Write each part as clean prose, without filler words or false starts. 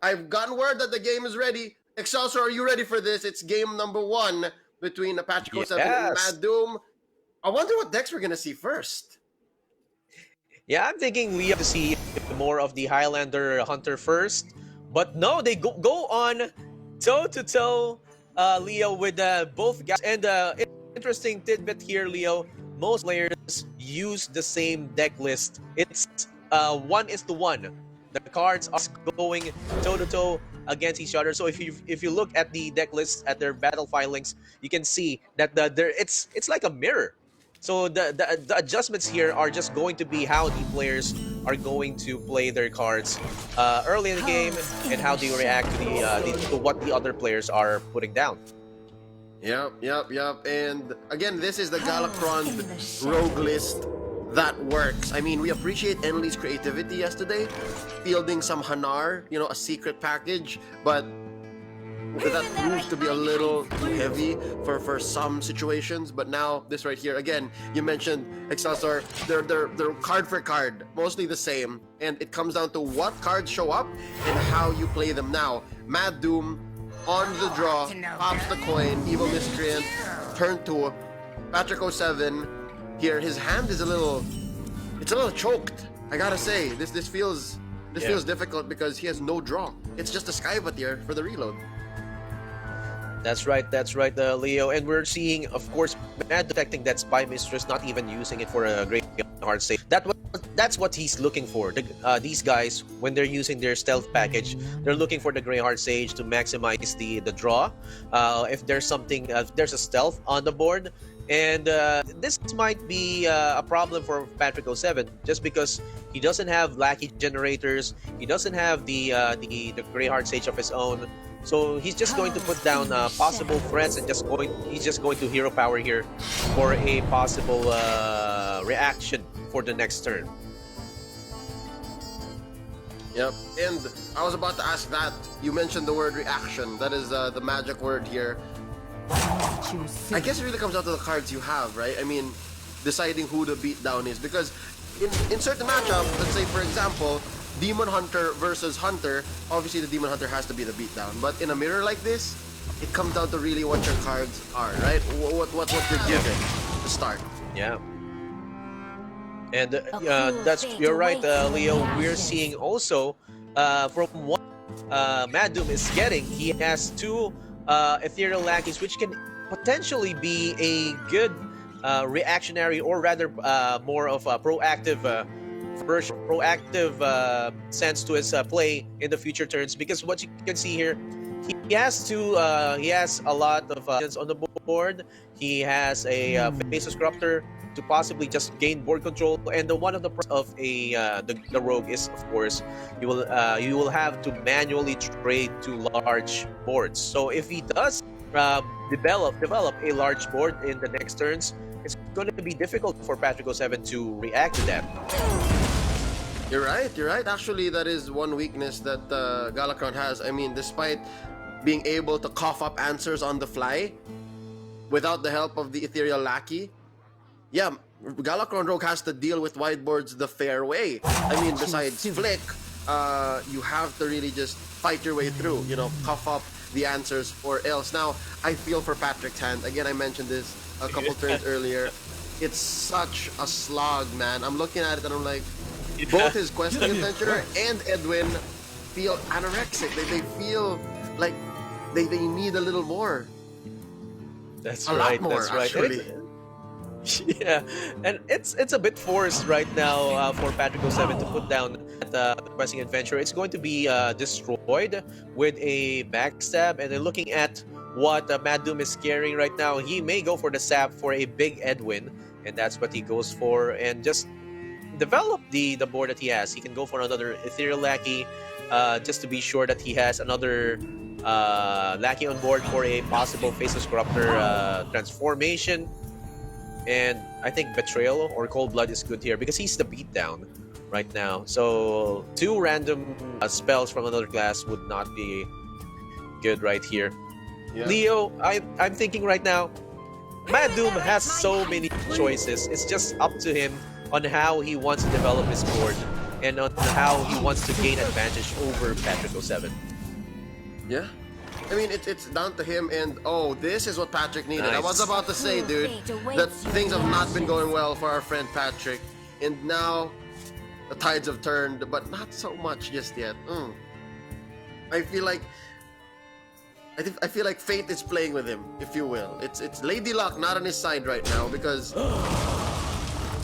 I've gotten word that the game is ready. Excelsior, are you ready for this? It's game number 1 between Patrick07 and Yes. MadDoom. I wonder what decks we're gonna see first. Yeah, I'm thinking we have to see more of the Highlander Hunter first. But no, they go on toe-to-toe, Leo, with both guys. And interesting tidbit here, Leo. Most players use the same deck list. It's 1:1. The cards are going toe-to-toe against each other. So if you look at the deck lists at their battle filings, you can see that it's like a mirror. So the adjustments here are just going to be how the players are going to play their cards early in the game and how they react to what the other players are putting down. Yep. And again, this is the Galakron rogue list that works. I mean, we appreciate Enli's creativity yesterday, fielding some Hanar, a secret package, but that proves to be a little too heavy for some situations. But now this right here, again, you mentioned Excelsior, they're card for card, mostly the same, and it comes down to what cards show up and how you play them. Now, MadDoom on the draw, pops the coin, Evil Miscreant, turn 2, Patrick07 here. His hand is a little choked. I gotta say, this feels difficult because he has no draw. It's just a Skyvateer for the reload. That's right, Leo. And we're seeing, of course, Mad detecting that Spy Mistress, not even using it for a great hard save. That's what he's looking for. These guys, when they're using their stealth package, they're looking for the Greyheart Sage to maximize the draw. If there's something, there's a stealth on the board, and this might be a problem for Patrick07, just because he doesn't have lackey generators, he doesn't have the Greyheart Sage of his own. So he's just going to put down possible threats and he's just going to hero power here for a possible reaction for the next turn. Yep, and I was about to ask that. You mentioned the word reaction. That is the magic word here. I guess it really comes down to the cards you have, right? I mean, deciding who the beatdown is. Because in certain matchups, let's say for example, Demon Hunter versus Hunter, obviously the Demon Hunter has to be the beatdown. But in a mirror like this, it comes down to really what your cards are, right? What you're given to start. Yeah. And you're right, Leo. We're seeing also from what MadDoom is getting, he has 2 Ethereal Lackeys, which can potentially be a good reactionary, or rather more of a proactive sense to his play in the future turns. Because what you can see here, he has a lot of on the board. He has a Faceless Corruptor to possibly just gain board control, and one of the pros of the rogue is, of course, you will have to manually trade to large boards. So if he does develop a large board in the next turns, it's going to be difficult for Patrick07 to react to that. You're right. Actually, that is one weakness that Galakron has. I mean, despite being able to cough up answers on the fly without the help of the Ethereal Lackey, yeah, Galakron Rogue has to deal with whiteboards the fair way. I mean, besides flick, you have to really just fight your way through, cough up the answers or else. Now, I feel for Patrick's hand. Again, I mentioned this a couple turns earlier. It's such a slog, man. I'm looking at it and I'm like, both his Questing Adventurer and Edwin feel anorexic. They feel like they need a little more. That's a right. lot more, that's right. Actually. Yeah, and it's a bit forced right now for Patrick07 to put down the Questing Adventurer. It's going to be destroyed with a backstab, and then looking at what MadDoom is carrying right now, he may go for the sap for a big Edwin, and that's what he goes for, and just develop the board that he has. He can go for another Ethereal Lackey just to be sure that he has another Lackey on board for a possible Faceless Corruptor transformation. And I think Betrayal or Cold Blood is good here because he's the beatdown right now. So 2 random spells from another class would not be good right here. Yeah. Leo, I'm thinking right now, MadDoom has so many choices. It's just up to him on how he wants to develop his board and on how he wants to gain advantage over Patrick07. Yeah. I mean, it's down to him, and oh, this is what Patrick needed. I was Nice. about to say, dude, that things have not been going well for our friend Patrick, and now the tides have turned, but not so much just yet. I feel like I feel like fate is playing with him, if you will. It's Lady Luck not on his side right now because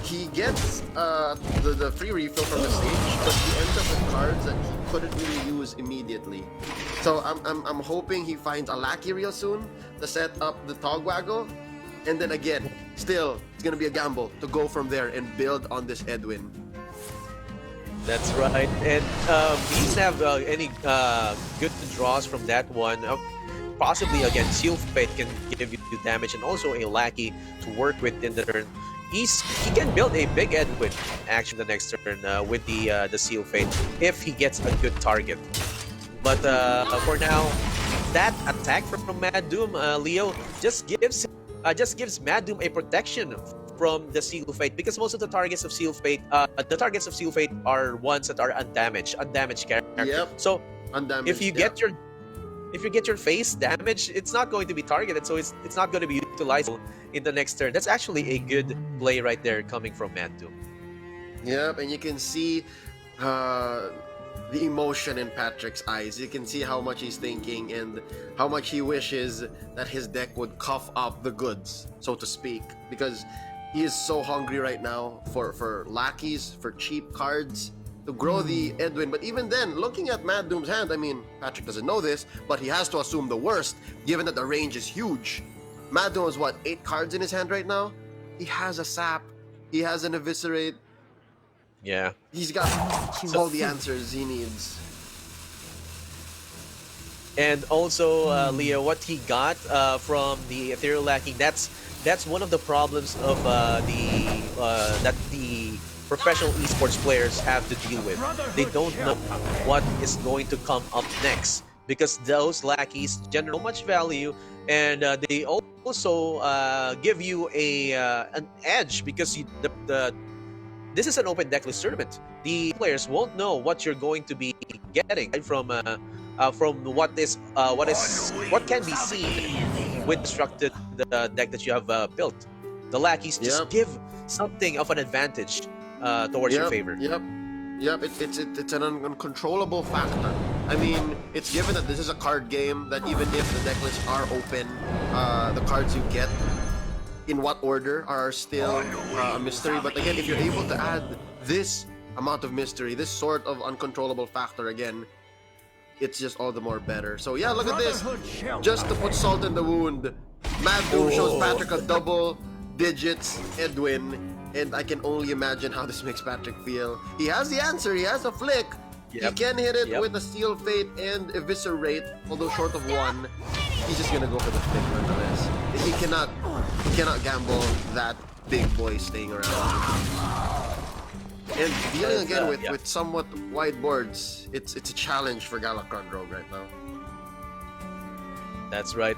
he gets the free refill from the stage, but he ends up with cards that he couldn't really use immediately. So I'm hoping he finds a Lackey real soon to set up the Togwaggle, and then again, still it's gonna be a gamble to go from there and build on this Edwin. That's right. And these have any good draws from that one. Possibly again, Seal Fate can give you damage, and also a Lackey to work with in the turn. He can build a big Edwin action the next turn with the Seal Fate if he gets a good target. But for now, that attack from MadDoom, Leo, just gives MadDoom a protection from the Seal Fate, because most of the targets of Seal Fate, are ones that are undamaged characters. Yep. So Undamaged, if you get your face damaged, it's not going to be targeted, so it's not going to be utilized in the next turn. That's actually a good play right there coming from MadDoom. Yep, and you can see the emotion in Patrick's eyes. You can see how much he's thinking and how much he wishes that his deck would cough up the goods, so to speak, because he is so hungry right now for lackeys, for cheap cards to grow the Edwin. But even then, looking at MadDoom's hand, I mean, Patrick doesn't know this, but he has to assume the worst, given that the range is huge. MadDoom has what, 8 cards in his hand right now? He has a Sap, he has an Eviscerate. Yeah. He's got all the answers he needs. And also, Leo, what he got from the Ethereal Lacking, that's one of the problems of that the professional esports players have to deal with. They don't know what is going to come up next, because those lackeys generate so much value, and they also give you an edge, because this is an open decklist tournament. The players won't know what you're going to be getting from what can be seen with constructed the deck that you have built. The lackeys just give something of an advantage towards your favor. Yep. It's an uncontrollable factor. I mean, it's given that this is a card game, that even if the deck lists are open, the cards you get in what order are still a mystery. But again, if you're able to add this amount of mystery, this sort of uncontrollable factor again, it's just all the more better. So yeah, look at this. Just to put salt in the wound, MadDoom shows Patrick a double digits Edwin, and I can only imagine how this makes Patrick feel. He has the answer, he has a flick. He can hit it with a Seal Fate and Eviscerate, although short of 1. He's just gonna go for the flick nonetheless. He cannot gamble that big boy staying around. And dealing again with somewhat wide boards, it's a challenge for Galakron Rogue right now. That's right,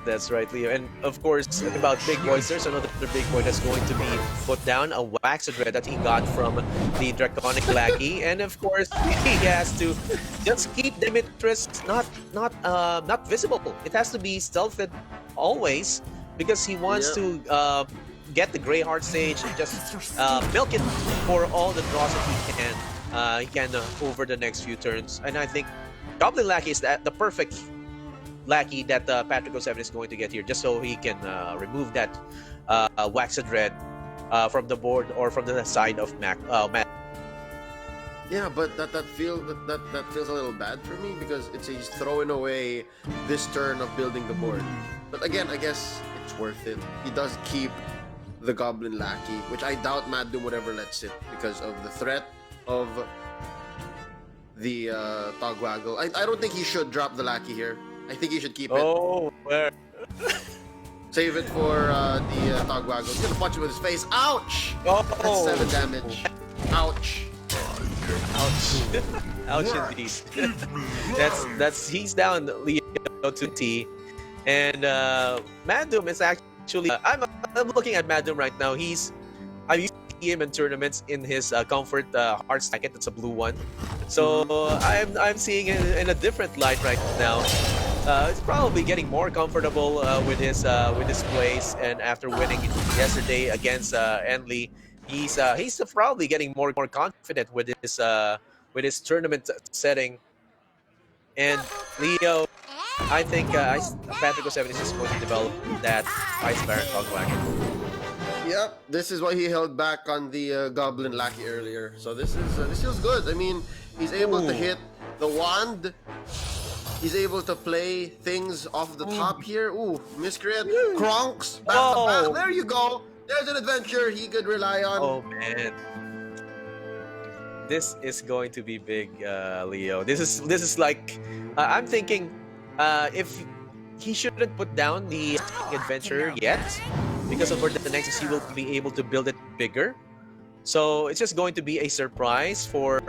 Leo. And of course, talking about big boys, there's another big boy that's going to be put down, a Waxed Red that he got from the Draconic Lackey. And of course, he has to just keep Demetrius not visible. It has to be stealthed always, because he wants to get the Grey Heart stage and just milk it for all the draws that he can over the next few turns. And I think Goblin Lackey is the perfect Lackey that Patrick07 is going to get here, just so he can remove that Waxed Red from the board or from the side of Matt. Yeah, but that feels a little bad for me, because he's throwing away this turn of building the board. But again, I guess it's worth it. He does keep the Goblin Lackey, which I doubt MadDoom would ever let sit because of the threat of the Togwaggle. I don't think he should drop the Lackey here. I think he should keep it. Oh, where? Save it for the Togwaggle. He's gonna punch him with his face. Ouch! Oh. That's 7 damage. Ouch. Ouch. Ouch indeed. He's down Leo to T. And MadDoom is actually I'm looking at MadDoom right now. I used to see him in tournaments in his comfort heart jacket. That's a blue one. So I'm seeing it in a different light right now. He's probably getting more comfortable with his plays, and after winning yesterday against Enli, he's probably getting more confident with his tournament setting. And Leo, I think Patrick07 is just going to develop that Ice Baron Dogwagon. Yep, this is why he held back on the Goblin Lackey earlier. So this feels good. I mean, he's able to hit the wand. He's able to play things off the top here. Ooh, Miscreant, Kronks, back to back. There you go. There's an adventure he could rely on. Oh man, this is going to be big, Leo. This is like I'm thinking if he shouldn't put down the adventure yet, because over the next he will be able to build it bigger. So it's just going to be a surprise for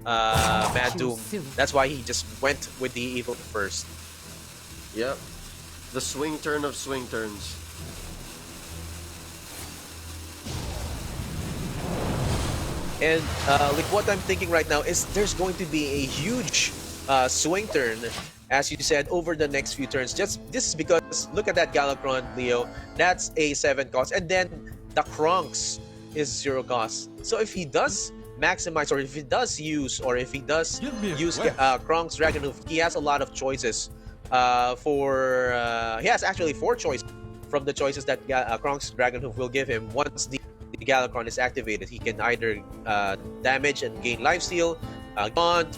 MadDoom. That's why he just went with the evil first. Yep, the swing turn of swing turns. And like what I'm thinking right now is there's going to be a huge swing turn, as you said, over the next few turns. Just this is because look at that Galakron, Leo. That's a 7 cost, and then the Kronks is 0 cost. So if he does maximize, or if he does use Kronks Dragonhoof, he has a lot of choices. He has actually 4 choices from the choices that Kronks Dragonhoof will give him once the Galakron is activated. He can either damage and gain lifesteal, taunt,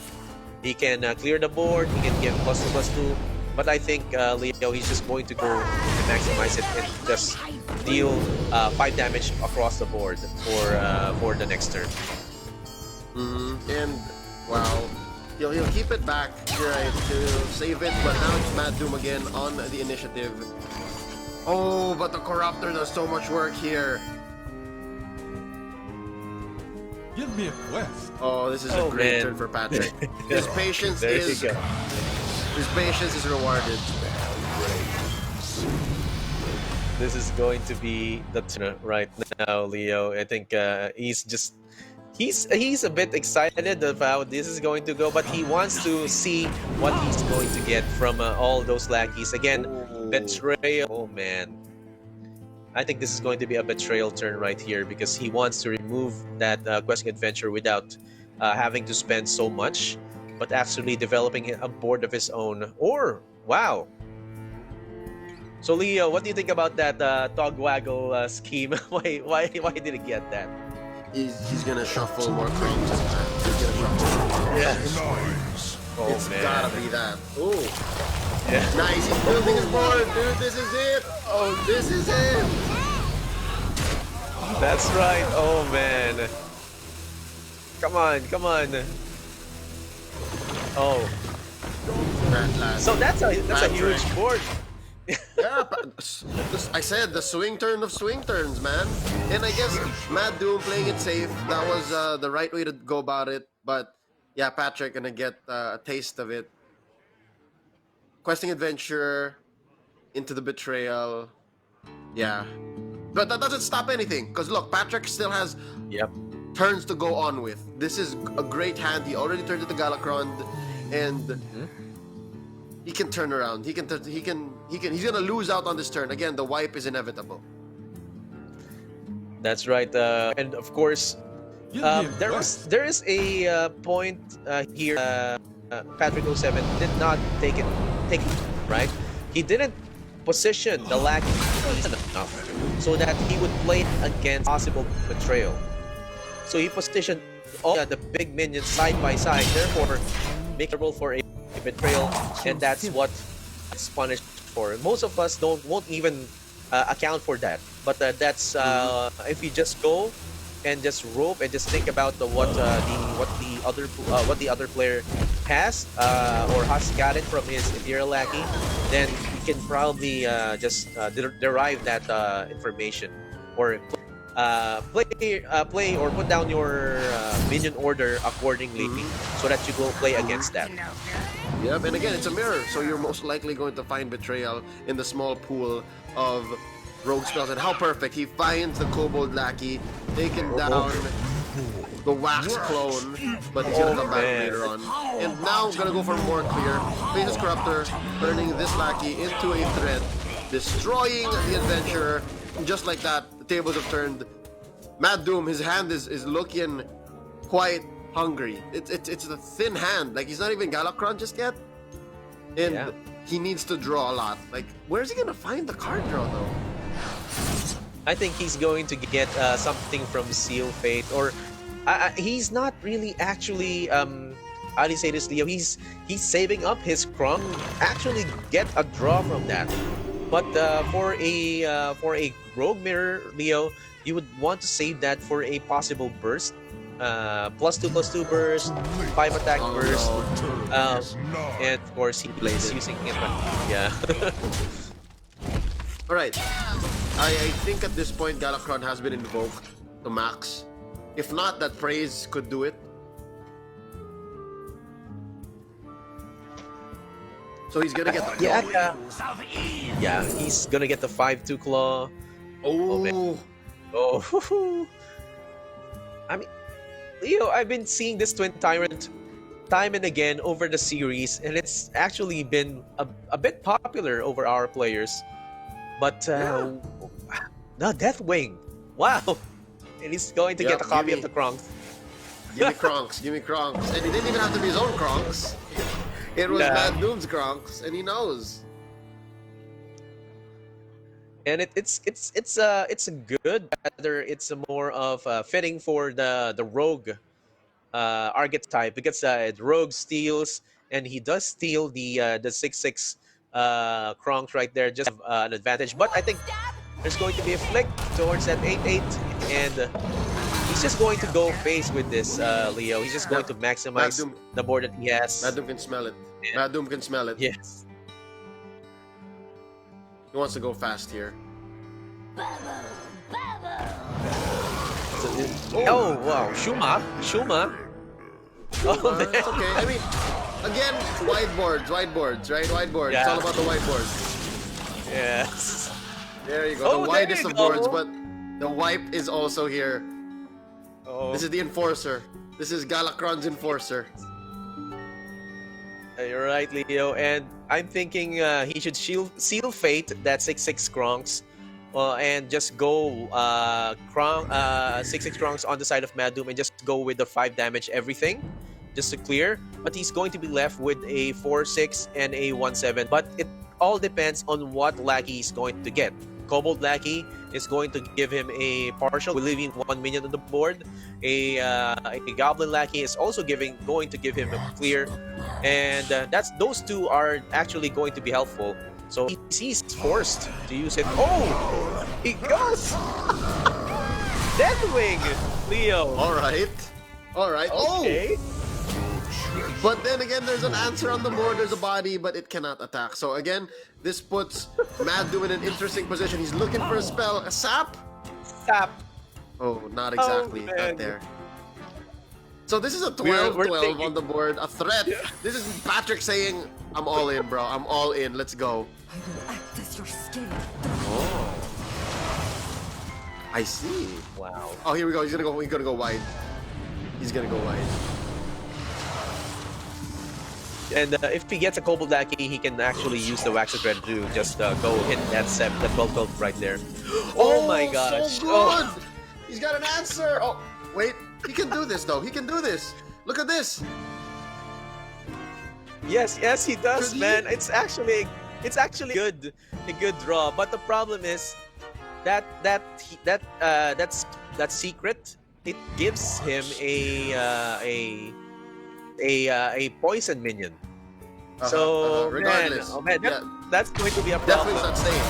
he can clear the board, he can give +2/+2. But I think Leo, he's just going to go and maximize it and just deal 5 damage across the board for the next turn. And wow, he'll keep it back, right, to save it. But now it's MadDoom again on the initiative. Oh, but the Corruptor does so much work here. Give me a quest. Oh, this is a great turn for Patrick. His patience is rewarded. This is going to be the turn right now, Leo. I think he's a bit excited of how this is going to go, but he wants to see what he's going to get from all those lackeys. Again, betrayal. Oh man. I think this is going to be a betrayal turn right here because he wants to remove that questing adventure without having to spend so much, but actually developing a board of his own. Or wow! So Leo, what do you think about that Togwaggle scheme? why did he get that? He's gonna shuffle more Kronks this time. He's gonna shuffle. Nice. Oh, It's man. gotta be that. Ooh. Yeah. Nice, he's building his board, dude. This is it. Oh, this is it. That's right. Oh man. Come on, come on. Oh. So that's a huge board. Yeah, I said the swing turn of swing turns, man. And I guess MadDoom playing it safe, that was the right way to go about it. But yeah, Patrick gonna get a taste of it. Questing adventure, into the betrayal. Yeah. But that doesn't stop anything. Because look, Patrick still has turns to go on with. This is a great hand. He already turned into Galakron, and he can turn around. He's gonna lose out on this turn. Again, the wipe is inevitable. That's right. And of course, there is a point here. Patrick07 did not take it, right? He didn't position the lackey enough so that he would play against possible betrayal. So he positioned all the big minions side by side, therefore makeable for a betrayal, and that's what it's punished for. Most of us won't even account for that, but that's if you just go and just rope and just think about what the other player has or has gotten from his Ethereal Lackey, then you can probably just derive that information, or play or put down your minion order accordingly, so that you go play against that. Yep, and again, it's a mirror, so you're most likely going to find betrayal in the small pool of rogue spells. And how perfect! He finds the Kobold Lackey, taken down. the wax clone, but he's gonna come back later on. And now gonna go for more clear. Faceless Corruptor, turning this lackey into a threat, destroying the adventurer. And just like that, the tables have turned. MadDoom, his hand is looking quite hungry. It's a thin hand. Like, he's not even Galakron just yet. And he needs to draw a lot. Like, where's he gonna find the card draw though? I think he's going to get something from Seal Fate, or he's not really actually how do you say this, Leo? He's saving up his Kronk actually get a draw from that. But for a Rogue Mirror, Leo, you would want to save that for a possible burst. +2/+2 burst, 5 attack burst, and of course he's using it. Yeah. All right. I think at this point Galakron has been invoked to max. If not, that praise could do it. So he's gonna get the claw. Yeah, he's gonna get the 5/2 claw. Oh. Oh. I mean, Leo, I've been seeing this Twin Tyrant time and again over the series, and it's actually been a bit popular over our players. But no, Deathwing, wow! And he's going to get a copy of the Kronk. Give me Kronks, give me Kronks. And he didn't even have to be his own Kronks. It was MadDoom's Kronks, and he knows. And it's a good, rather it's a more of fitting for the rogue archetype, because rogue steals, and he does steal the 6/6 Kronk right there, just an advantage. But I think there's going to be a flick towards that 8/8, and he's just going to go face with this, Leo. He's just going to maximize the board that he has. MadDoom can smell it. MadDoom can smell it. Yes. He wants to go fast here. Oh wow, Shuma. Oh man. It's okay. I mean, again, whiteboards, right? Whiteboards. Yeah. It's all about the whiteboards. Yes. There you go. Oh, The widest there of you boards, go. but the wipe is also here. Oh. This is the enforcer. This is Galakron's enforcer. You're right, Leo, and I'm thinking he should seal fate that 6/6 Kronks, and just go 6/6 Kronks on the side of MadDoom, and just go with the 5 damage everything, just to clear. But he's going to be left with a 4/6 and a 1/7. But it all depends on what lackey he's going to get. Kobold lackey is going to give him a partial, leaving 1 minion on the board. A Goblin lackey is also going to give him a clear, and those two are actually going to be helpful. So he's forced to use it. Oh, he goes Deathwing, Leo. All right. Okay. Oh! But then again, there's an answer on the board. There's a body, but it cannot attack. So again, this puts MadDoom in an interesting position. He's looking for a spell. A sap? Sap. Oh, not exactly. Not there. So this is a 12-12 on the board. A threat. Yeah. This is Patrick saying, I'm all in, bro. I'm all in. Let's go. I will act as your scapegoat. Oh. I see. Wow. Oh, here we go. He's gonna go wide. He's gonna go wide. And if he gets a Kobold lackey, he can actually use the Wax Thread to just go hit that 12 right there. Oh my gosh. So good. Oh. He's got an answer. Oh, wait. He can do this, though. He can do this. Look at this. Yes, he does, man. It's actually good, a good draw. But the problem is that secret, it gives him a poison minion. So regardless, man, that's going to be a problem. Deathwing's not staying.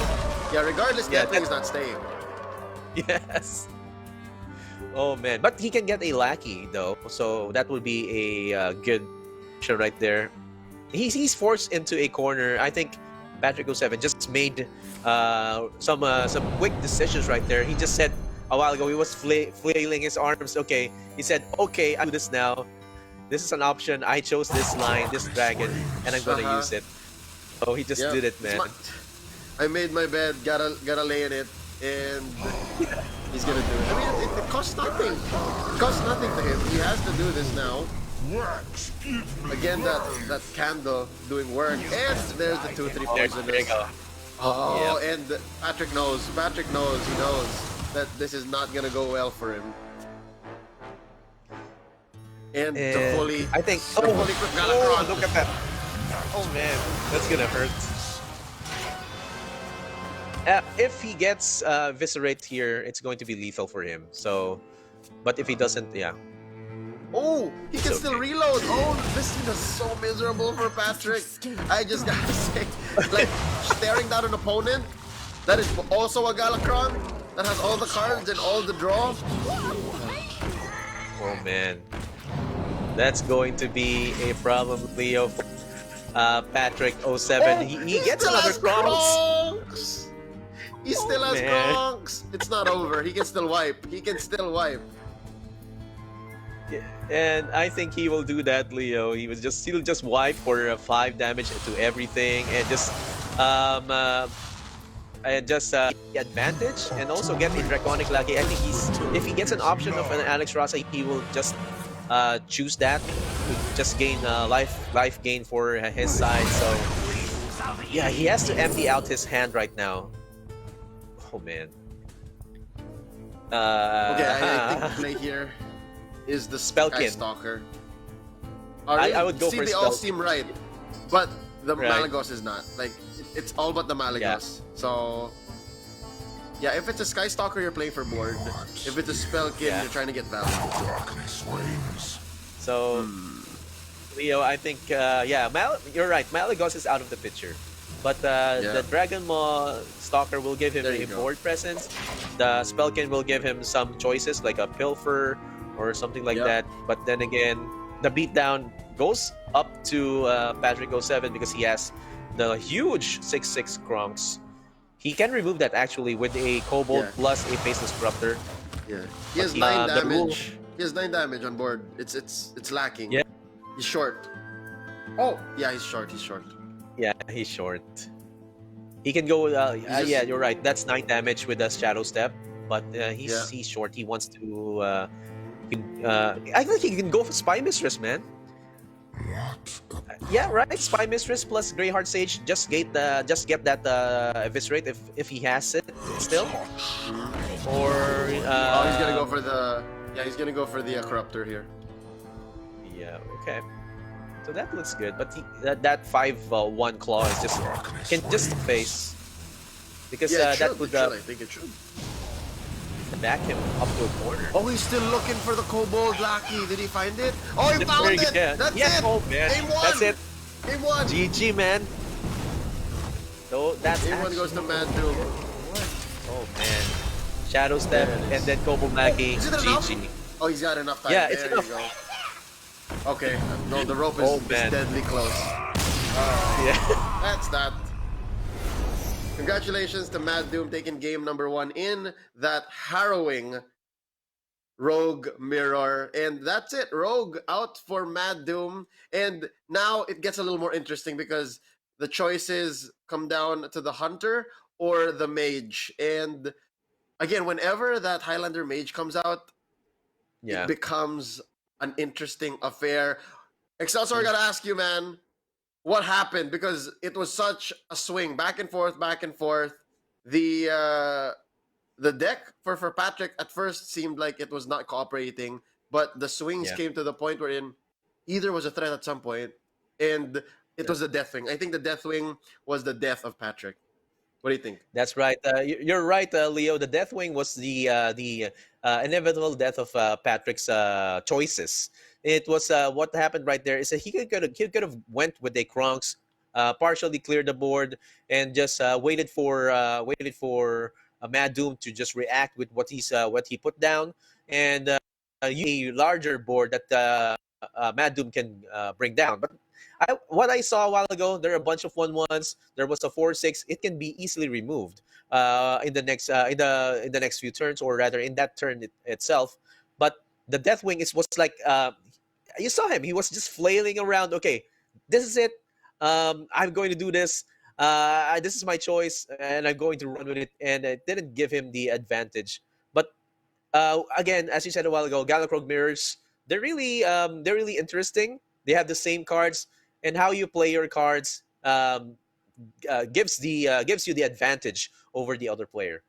Yeah, regardless, Deathwing's not staying. Yes. Oh man, but he can get a lackey though, so that would be a good option right there. He's forced into a corner. I think Patrick07 just made some quick decisions right there. He just said a while ago he was flailing his arms. Okay, he said, "Okay, I'll do this now. This is an option. I chose this line, this dragon, and I'm gonna use it." So he just did it, man. I made my bed. Gotta lay in it, and He's gonna do it. I mean, it costs nothing. It costs nothing to him. He has to do this now. Wax, give me Again, that candle doing work, and there's the 2-3 There you poisonous. go. Oh, Yep. and Patrick knows. Patrick knows. He knows that this is not gonna go well for him. And the And fully, I think. the fully equipped Galakron. Look at that. Oh man, that's gonna hurt. If he gets Viscerate here, it's going to be lethal for him. So, but if he doesn't, yeah. Oh, he can It's still okay. reload. Oh, this scene is so miserable for Patrick. I just gotta say, like staring down an opponent that is also a Galakron that has all the cards and all the draw. Oh man, that's going to be a problem, Leo. Patrick07. He gets still another has Kronks. Kronks. He still has man. Kronks. It's not over. He can still wipe. He can still wipe. And I think he will do that, Leo. He'll just wipe for 5 damage into everything and just advantage and also get a Draconic Lucky. I think if he gets an option of an Alex Rasa, he will just choose that to just gain life gain for his side. So yeah, he has to empty out his hand right now. Oh man. Okay, I think the play here is the Spellkin. Sky Stalker. I would go see, for they all Spell- seem right, but the Right. Malagos is not. Like it's all but the Malagos. So yeah, if it's a Sky Stalker, you're playing for board. If it's a Spellkin, Yeah. you're trying to get value. darkness reigns. So, Leo, I think, you're right. Malagos is out of the picture. But the Dragon Maw Stalker will give him There a you go. board presence. The Spellkin will give him some choices, like a Pilfer or something like Yep. that. But then again, the beatdown goes up to Patrick07 because he has the huge 6/6 Kronks. He can remove that actually with a Kobold Yeah. plus a Faceless Corruptor. Yeah, he has But, 9 the rule- damage. He has 9 damage on board. It's lacking. Yeah. He's short. Oh, yeah, he's short. He's short. Yeah, he's short. He can go. just- Yeah, you're right. That's 9 damage with a Shadow Step, but he's Yeah. he's short. He wants to. I think he can go for Spy Mistress, man. What? Yeah, right. Spy Mistress plus Greyheart Sage. Just get that Eviscerate if he has it still. Or Oh, he's gonna go for the. Yeah, he's gonna go for the Corruptor here. Yeah. Okay. So that looks good, but that 5/1 claw is can just face because Yeah, it that should, would it should, I think it should. back him up to a corner. Oh, he's still looking for the Kobold Lackey. Did he find it? Oh, he That's found very it! good, yeah. That's Yeah, it! oh, man. Game 1! That's it. Game 1! GG, man. So that's Game 1 goes to MadDoom. Oh man, Shadow Step There it is. and then Kobo Maki. Is it enough? GG. Oh, he's got enough time. Yeah, it's there enough. You go. Okay, no, the rope is, Oh, is man. deadly close. Yeah. That's that. Congratulations to MadDoom taking game number 1 in that harrowing Rogue Mirror. And that's it. Rogue out for MadDoom. And now it gets a little more interesting because the choices come down to the Hunter or the Mage. And again, whenever that Highlander Mage comes out, Yeah. it becomes an interesting affair. Excelsior, I gotta ask you, man, what happened? Because it was such a swing, back and forth, back and forth. The deck for Patrick at first seemed like it was not cooperating, but the swings Yeah. came to the point wherein either was a threat at some point, and it was the Deathwing. I think the Deathwing was the death of Patrick. What do you think? That's right. You're right, Leo. The Deathwing was the inevitable death of Patrick's choices. It was what happened right there is that he could have went with the Kronks, partially cleared the board, and just waited for MadDoom to just react with what he put down, and use a larger board that MadDoom can bring down. But what I saw a while ago, there are a bunch of 1/1s. There was a 4/6. It can be easily removed in the next few turns, or rather in that turn itself. But the Deathwing was like you saw him. He was just flailing around. Okay, this is it. I'm going to do this. This is my choice, and I'm going to run with it. And it didn't give him the advantage. But Again, as you said a while ago, Galakrog mirrors, they're really interesting. They have the same cards, and how you play your cards gives you the advantage over the other player.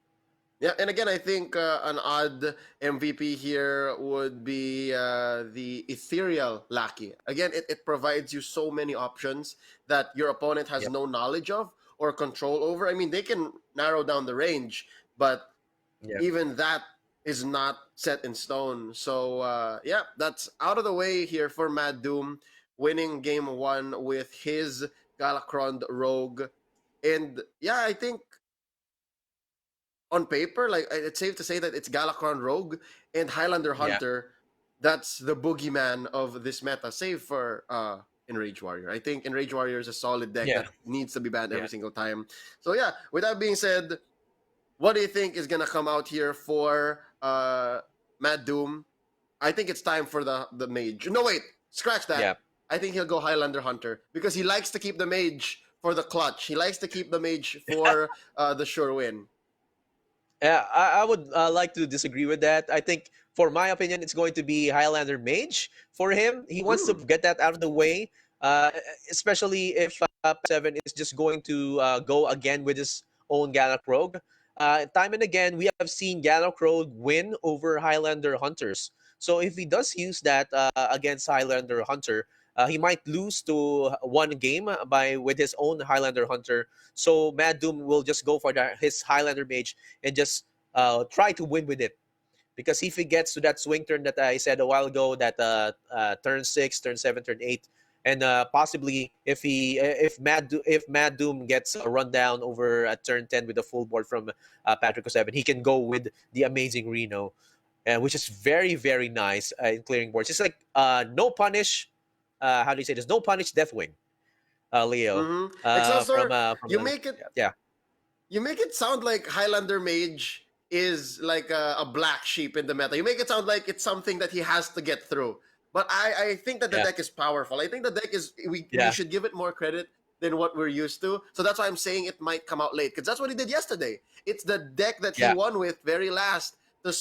Yeah, and again, I think an odd MVP here would be the Ethereal Lucky. Again, it provides you so many options that your opponent has Yep. no knowledge of or control over. I mean, they can narrow down the range, but Yeah. even that is not set in stone. So, yeah, that's out of the way here for MadDoom, winning game one with his Galakron Rogue. And yeah, I think on paper, like it's safe to say that it's Galakron Rogue and Highlander Yeah. Hunter. That's the boogeyman of this meta, save for Enrage Warrior. I think Enrage Warrior is a solid deck Yeah. that needs to be banned Yeah. every single time. So yeah, with that being said, what do you think is gonna come out here for Mad Doom? I think it's time for the mage. No wait, scratch that. Yeah. I think he'll go Highlander Hunter because he likes to keep the mage for the clutch. He likes to keep the mage for the sure win. Yeah, I would like to disagree with that. I think, for my opinion, it's going to be Highlander Mage for him. He wants to Mm. get that out of the way, uh, especially if 7 is just going to go again with his own Galak Rogue. Time and again, we have seen Galak Rogue win over Highlander Hunters. So if he does use that against Highlander Hunter, he might lose to one game by with his own Highlander Hunter. So Mad Doom will just go for his Highlander Mage and just try to win with it. Because if he gets to that swing turn that I said a while ago, that turn 6, turn 7, turn 8, and possibly if Mad Doom gets a rundown over at turn 10 with a full board from Patrick07, he can go with the amazing Reno, which is very very nice in clearing boards. It's like no punish. How do you say this? No punish Deathwing, Leo. Mm-hmm. Excelsior, From you make it yeah. you make it sound like Highlander Mage is like a black sheep in the meta. You make it sound like it's something that he has to get through. But I think that the Yeah. deck is powerful. I think the deck is we Yeah. should give it more credit than what we're used to. So that's why I'm saying it might come out late because that's what he did yesterday. It's the deck that he Yeah. won with very last to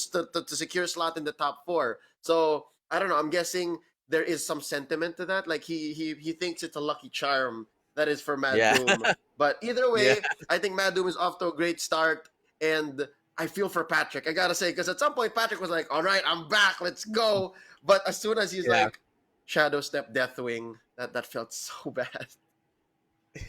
secure slot in the top four. So I don't know. I'm guessing there is some sentiment to that. Like he thinks it's a lucky charm that is for Mad Yeah. Doom. But either Yeah. way, I think Mad Doom is off to a great start, and I feel for Patrick. I gotta say, because at some point Patrick was like, "All right, I'm back, let's go." But as soon as he's Yeah. like, "Shadow Step, Deathwing," that felt so bad.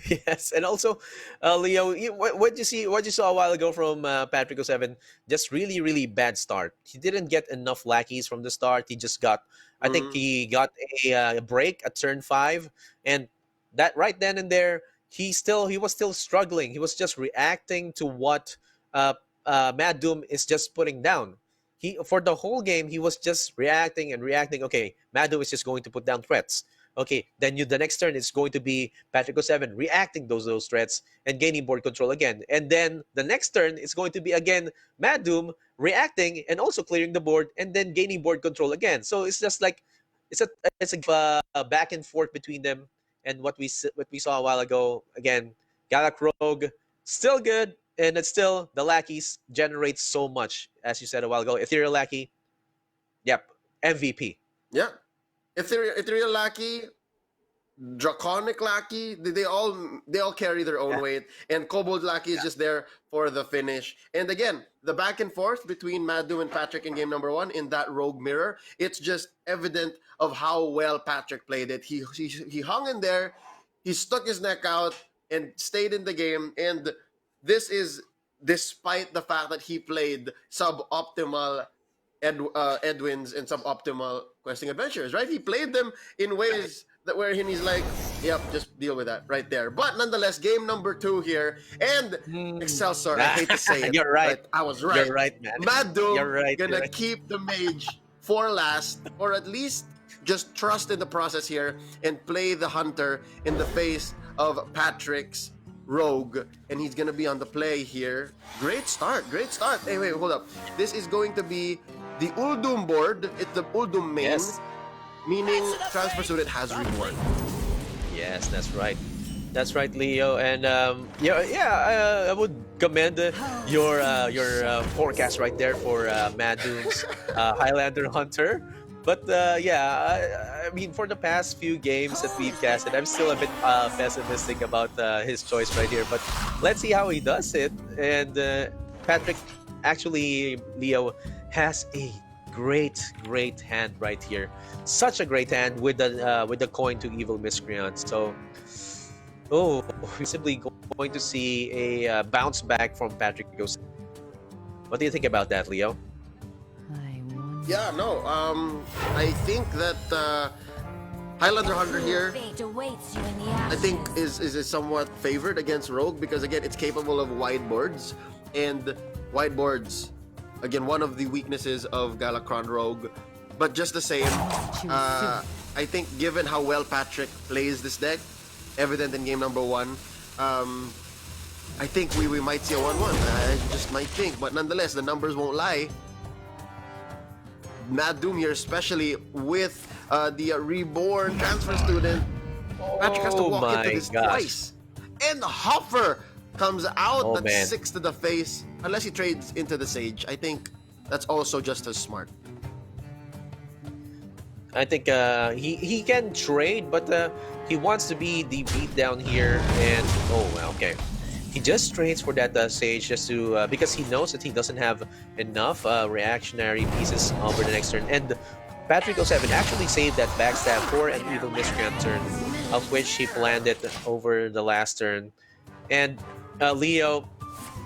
Yes, and also, Leo, what you see, what you saw a while ago from Patrick07, just really, really bad start. He didn't get enough lackeys from the start. He just got, I think Mm, he got a break at turn 5, and that right then and there, he was still struggling. He was just reacting to what uh, Mad Doom is just putting down. He For the whole game, he was just reacting and reacting. Okay, Mad Doom is just going to put down threats. Okay, then the next turn is going to be Patrick07 reacting those threats and gaining board control again. And then the next turn is going to be again Mad Doom reacting and also clearing the board and then gaining board control again. So it's just like it's a a back and forth between them. And what we saw a while ago again, Galak Rogue still good, and it's still the lackeys generate so much, as you said a while ago. Ethereal Lackey, yep, MVP. yeah, Ethereal Lackey, Draconic Lackey, they all carry their own Yeah, weight, and Kobold Lackey is yeah, just there for the finish. And again, the back and forth between Maddu and Patrick in game number one in that Rogue Mirror, it's just evident of how well Patrick played it. He hung in there, he stuck his neck out and stayed in the game. And this is despite the fact that he played suboptimal Edwins and suboptimal questing adventures, right? He played them in ways that where he's like, yep, just deal with that right there. But nonetheless, game number two here, and Excelsior, I hate to say it, You're right. but I was You're right. right, man. Mad You're Doom right. You're gonna right. keep the mage for last, or at least just trust in the process here and play the hunter in the face of Patrick's rogue, and he's gonna be on the play here. Great start, great start. Hey, wait, hold up. This is going to be the Uldum board. It's the Uldum main, Yes. meaning transfer suited has reward. Yes, that's right. That's right, Leo, and I would commend your forecast right there for MadDoom's Highlander Hunter. But I mean, for the past few games that we've casted, I'm still a bit pessimistic about his choice right here. But let's see how he does it. And Patrick, actually, Leo has a great hand right here. Such a great hand with the coin to Evil Miscreant. So. Oh, we're simply going to see a bounce back from Patrick07. What do you think about that, Leo? Yeah, no. I think that Highlander Hunter here, Fate awaits you in the I think ashes. is somewhat favored against Rogue because again, it's capable of wide boards, and wide boards, again, one of the weaknesses of Galakron Rogue. But just the same, I think given how well Patrick plays this deck, evident in game number 1, I think we might see a 1-1. I just might think, but nonetheless, the numbers won't lie. MadDoom here, especially with the reborn transfer student, Patrick has to walk into this twice. And Hoffer comes out, that's 6 to the face. Unless he trades into the Sage, I think that's also just as smart. I think he can trade, but he wants to be the beatdown here. And okay, he just trades for that Sage just to because he knows that he doesn't have enough reactionary pieces over the next turn. And Patrick07 actually saved that backstab for an Evil Miscreant turn, of which he planned it over the last turn. And Leo,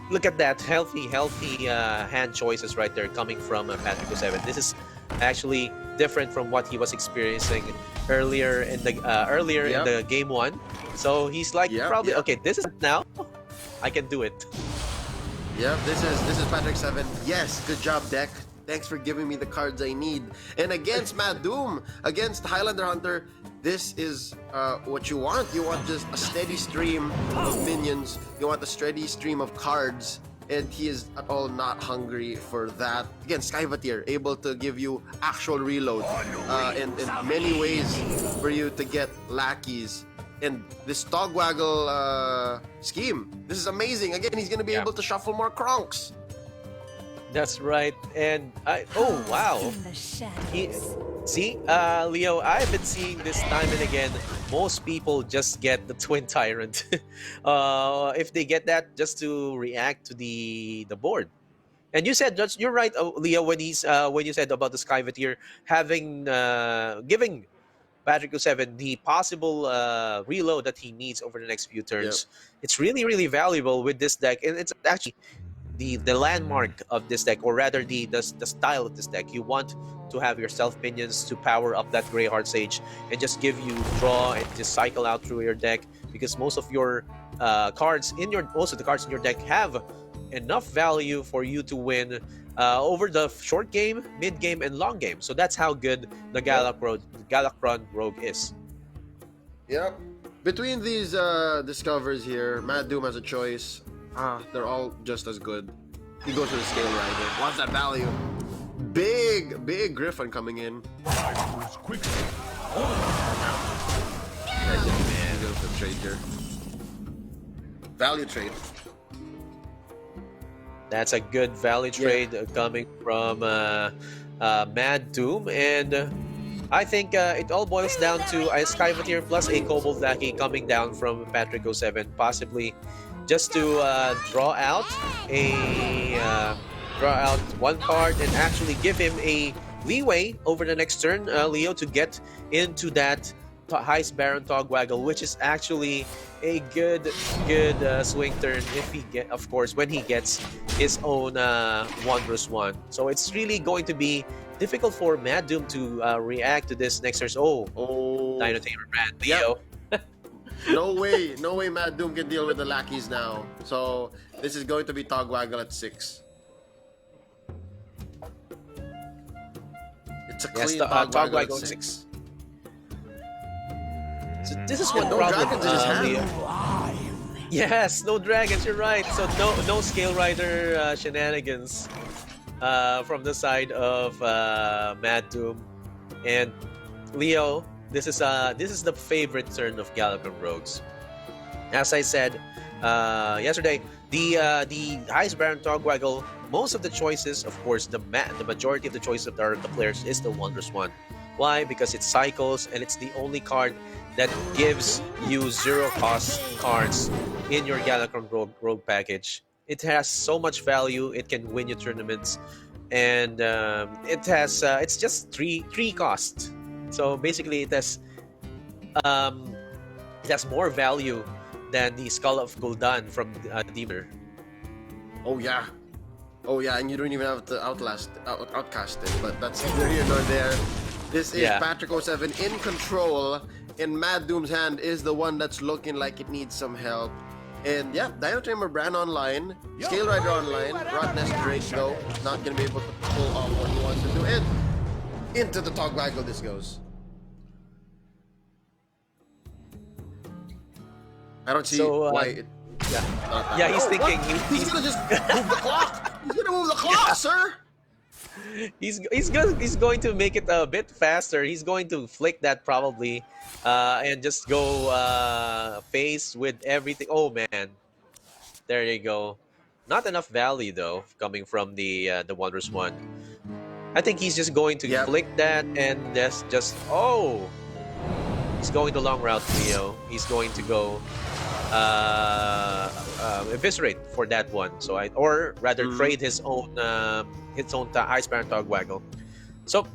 look at that healthy hand choices right there coming from Patrick07. This is actually different from what he was experiencing earlier in the in the game 1. So he's like probably okay, this is it now. I can do it. Yep, this is Patrick07. Yes, good job, deck. Thanks for giving me the cards I need. And against MadDoom, against Highlander Hunter, this is what you want. You want just a steady stream of minions. You want a steady stream of cards. And he is at all not hungry for that. Again, Skyvatir, able to give you actual reload and many ways for you to get lackeys. And this Togwaggle scheme, this is amazing. Again, he's going to be able to shuffle more Kronks. That's right. And wow. In the shadows. See, Leo, I've been seeing this time and again. Most people just get the Twin Tyrant. If they get that, just to react to the board. And you said you're right, Leo, when you said about the Skyvatir having giving Patrick07 the possible reload that he needs over the next few turns. It's really valuable with this deck, and it's actually the landmark of this deck, or rather the style of this deck. You want to have your stealth minions to power up that Grey Heart Sage and just give you draw and just cycle out through your deck, because most of your cards in your deck have enough value for you to win over the short game, mid game, and long game. So that's how good the Galakron Rogue is. Yep. Between these discovers here, MadDoom has a choice. They're all just as good. He goes for the Scale Rider. Wants that value. Big Griffin coming in. Quickly. Man, go for the trade here. Value trade. That's a good value trade coming from MadDoom, and I think it all boils down to a Skyvatir plus a Kobold Lackey coming down from Patrick07, possibly just to draw out one card and actually give him a leeway over the next turn, Leo, to get into that Heist Baron Togwaggle, which is actually a good swing turn if he of course, when he gets his own Wondrous One. So it's really going to be difficult for MadDoom to react to this next turn. Dino Tamer Brand, Leo. No way MadDoom can deal with the lackeys now. So this is going to be Togwaggle at 6. It's a clean Togwaggle at 6. So this is one no problem. dragons in his hand. Leo. Yes, no dragons. You're right. So no Scale Rider shenanigans from the side of MadDoom. And Leo, this is the favorite turn of Galakron Rogues. As I said yesterday, the highest Baron Togwaggle, most of the choices, of course, the majority of the choices of the players is the Wondrous One. Why? Because it cycles and it's the only card that gives you zero cost cards in your Galacron Rogue package. It has so much value. It can win you tournaments, and it's just three cost. So basically, um, it has more value than the Skull of Gul'dan from Deemer. Oh yeah. Oh yeah, and you don't even have to outcast it, but that's neither here nor there. This is Yeah. Patrick07 in control, and MadDoom's hand is the one that's looking like it needs some help. And yeah, Dino Tamer Bran online, Scale Rider online, Rotnest Drake though, not gonna be able to pull off what he wants to do. And into the Togwaggle this goes. I don't see So, why it... Yeah. Yeah, he's Oh, thinking what? He's gonna just move the clock! He's gonna move the clock, sir! he's going to make it a bit faster. He's going to flick that probably, and just go face with everything. Oh man, there you go. Not enough value though coming from the Wondrous One. I think he's just going to Yep. flick that and just oh, he's going the long route, Leo. He's going to go eviscerate for that one. So or rather trade his own Ice Baron Togwaggle. So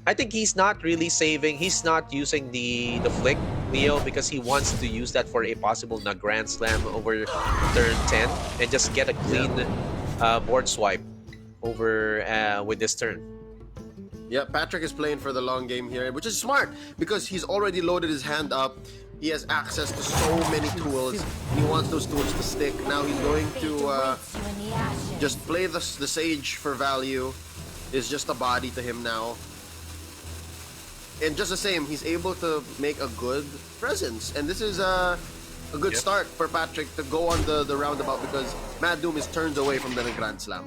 I think he's not really saving. He's not using the flick, Leo, because he wants to use that for a possible Grand Slam over turn 10 and just get a clean board swipe over with this turn. Yeah, Patrick is playing for the long game here, which is smart because he's already loaded his hand up. He has access to so many tools. He wants those tools to stick. Now he's going Fate to awaits you in the ashes. just play the Sage for value. It's just a body to him now. And just the same, he's able to make a good presence. And this is a good start for Patrick to go on the roundabout because MadDoom is turned away from the Grand Slam.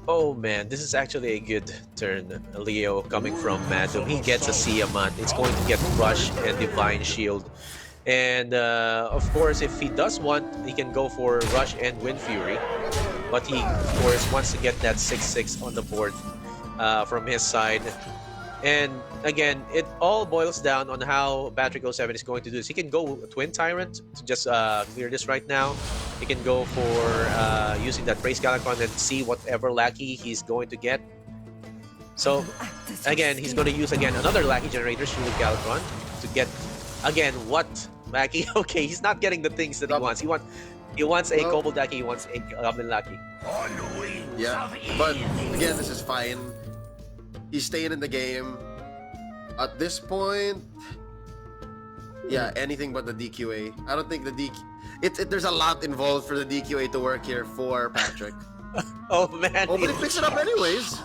Oh man, this is actually a good turn, Leo, coming from MadDoom. He gets a Siamat. It's going to get Rush and Divine Shield. And of course, if he does want, he can go for Rush and Wind Fury. But he, of course, wants to get that 6/6 on the board from his side. And again, it all boils down on how Patrick07 is going to do this. He can go Twin Tyrant to just clear this right now. He can go for using that Praise Galacron and see whatever lackey he's going to get. So again, he's going to use again another lackey generator, Shielded Galacron, to get again what lackey? Okay, he's not getting the things that he wants. He wants a Kobold lackey. He wants a Goblin lackey. Yeah, but again, this is fine. He's staying in the game. At this point, yeah, anything but the DQA. I don't think the there's a lot involved for the DQA to work here for Patrick. Oh man! Oh, but he picks it up anyways.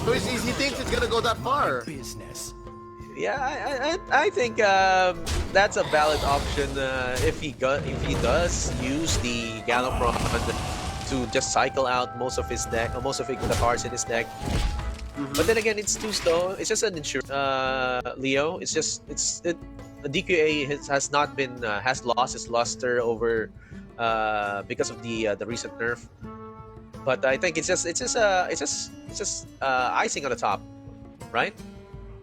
So he thinks it's gonna go that far. Yeah, I think that's a valid option if he does use the Galacron to just cycle out most of his deck, most of the cards in his deck. But then again, it's too slow. It's just an insurance, Leo. It's just the DQA has not been has lost its luster over because of the recent nerf. But I think it's just icing on the top, right?